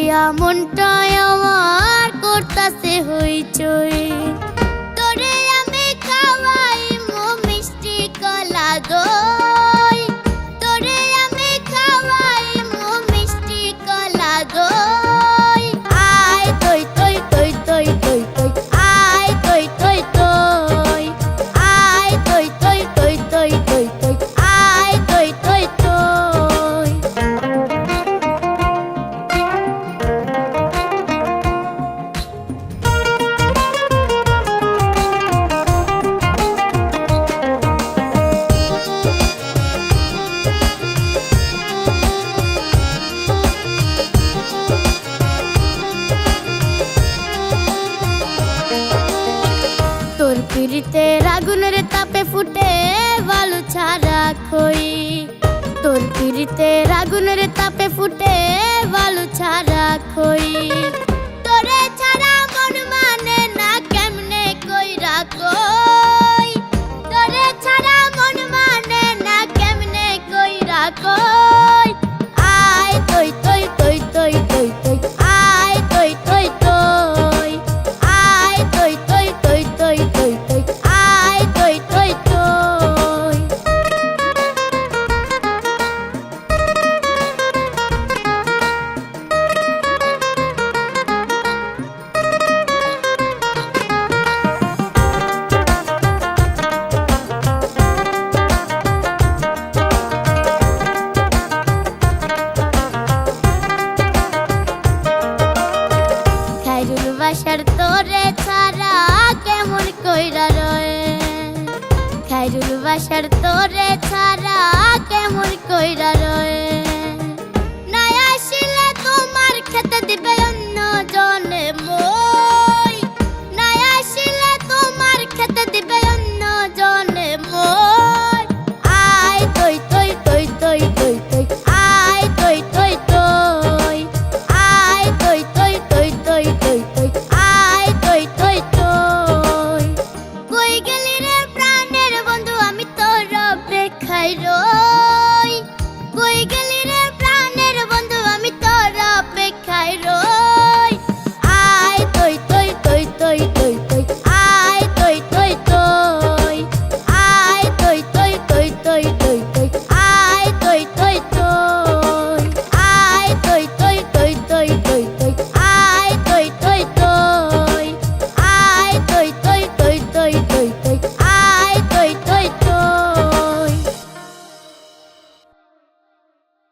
দেখিয়া মনটায় আমার করতাছে হইচই। তোরে আমি খাওয়াই মো মিষ্টি কলা দই, তোরে আমি খাওয়াই মো মিষ্টি কলা দই। আয় তই তই তই তই তই তই, আয় তই তই তই, আয় তই তই তই তই তই তই, আয় তই তই তই। তোর পিরিতের আগুনের তাপে ফুটে বালু ছাড়া খই, তোর পিরিতের আগুনের তাপে ফুটে বালু ছাড়া খই। তোরে ছাড়া মন মানে না কেমনে কইরা কই, তোরে ছাড়া মন মানে না কেমনে কইরা কই। আয় তই তই তই তই তই তই, আয় তই তই তই, আয় তই তই তই তই তই তই, আয় তই তই তই। খাইরুল বাসার তোরে ছাড়া কেমন কইরা রয়ে, খাইরুল বাসার তোরে ছাড়া কেমন কইরা